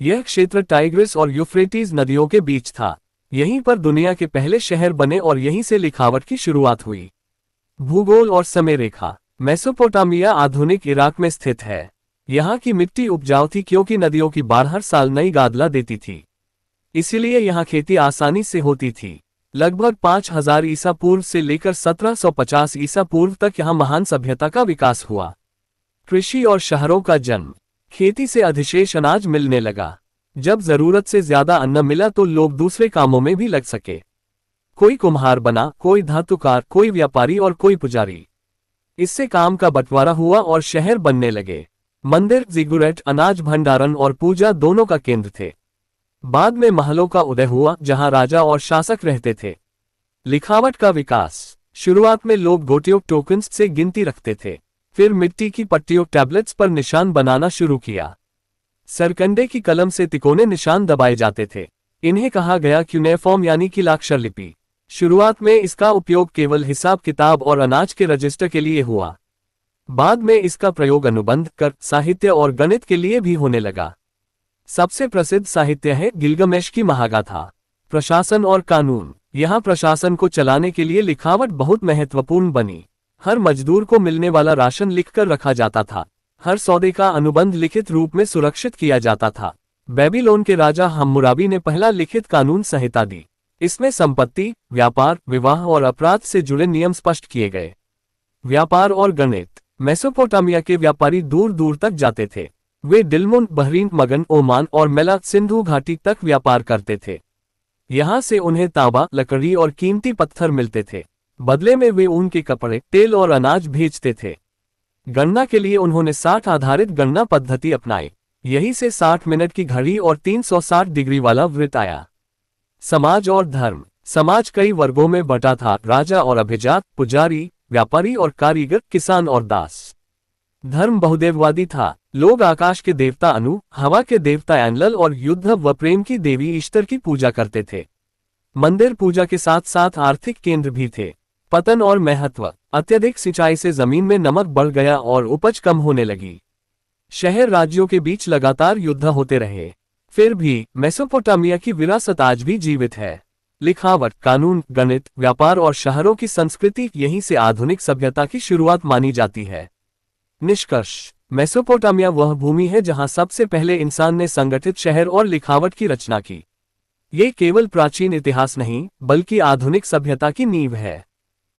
यह क्षेत्र टाइग्रिस और यूफ्रेटीज नदियों के बीच था। यहीं पर दुनिया के पहले शहर बने और यहीं से लिखावट की शुरुआत हुई। भूगोल और समय रेखा। मेसोपोटामिया आधुनिक इराक में स्थित है। यहाँ की मिट्टी उपजाऊ थी क्योंकि नदियों की बाढ़ हर साल नई गादला देती थी, इसलिए यहाँ खेती आसानी से होती थी। लगभग 5000 ईसा पूर्व से लेकर 1750 ईसा पूर्व तक यहाँ महान सभ्यता का विकास हुआ। कृषि और शहरों का जन्म। खेती से अधिशेष अनाज मिलने लगा। जब जरूरत से ज्यादा अन्न मिला तो लोग दूसरे कामों में भी लग सके। कोई कुम्हार बना, कोई धातुकार, कोई व्यापारी और कोई पुजारी। इससे काम का बंटवारा हुआ और शहर बनने लगे। मंदिर, जिगुरेट, अनाज भंडारण और पूजा दोनों का केंद्र थे। बाद में महलों का उदय हुआ जहां राजा और शासक रहते थे। लिखावट का विकास। शुरुआत में लोग गोटियों टोकन्स से गिनती रखते थे, फिर मिट्टी की पट्टियों टैबलेट्स पर निशान बनाना शुरू किया। सरकंडे की कलम से तिकोने निशान दबाए जाते थे। इन्हें कहा गया क्यूनेफॉर्म यानी कि लाक्षर लिपि। शुरुआत में इसका उपयोग केवल हिसाब किताब और अनाज के रजिस्टर के लिए हुआ। बाद में इसका प्रयोग अनुबंध, कर, साहित्य और गणित के लिए भी होने लगा। सबसे प्रसिद्ध साहित्य है गिलगमेश की महागाथा। प्रशासन और कानून। यहाँ प्रशासन को चलाने के लिए लिखावट बहुत महत्वपूर्ण बनी। हर मजदूर को मिलने वाला राशन लिखकर रखा जाता था। हर सौदे का अनुबंध लिखित रूप में सुरक्षित किया जाता था। बेबीलोन के राजा हम्मुराबी ने पहला लिखित कानून संहिता दी। इसमें संपत्ति, व्यापार, विवाह और अपराध से जुड़े नियम स्पष्ट किए गए। व्यापार और गणित। मेसोपोटामिया के व्यापारी दूर दूर तक जाते थे। वे दिलमुन, बहरीन, मगन, ओमान और मेला सिंधु घाटी तक व्यापार करते थे। यहाँ से उन्हें तांबा, लकड़ी और कीमती पत्थर मिलते थे। बदले में वे ऊन के कपड़े, तेल और अनाज भेजते थे। गणना के लिए उन्होंने 60 आधारित गणना पद्धति अपनाई। यही से 60 मिनट की घड़ी और 360 डिग्री वाला वृत्त आया। समाज और धर्म। समाज कई वर्गों में बटा था, राजा और अभिजात, पुजारी, व्यापारी और कारीगर, किसान और दास। धर्म बहुदेववादी था। लोग आकाश के देवता अनु, हवा के देवता एनलल और युद्ध व प्रेम की देवी ईस्टर की पूजा करते थे। मंदिर पूजा के साथ साथ आर्थिक केंद्र भी थे। पतन और महत्व। अत्यधिक सिंचाई से जमीन में नमक बढ़ गया और उपज कम होने लगी। शहर राज्यों के बीच लगातार युद्ध होते रहे। फिर भी मेसोपोटामिया की विरासत आज भी जीवित है। लिखावट, कानून, गणित, व्यापार और शहरों की संस्कृति यहीं से आधुनिक सभ्यता की शुरुआत मानी जाती है। निष्कर्ष। मेसोपोटामिया वह भूमि है जहां सबसे पहले इंसान ने संगठित शहर और लिखावट की रचना की। ये केवल प्राचीन इतिहास नहीं, बल्कि आधुनिक सभ्यता की नींव है।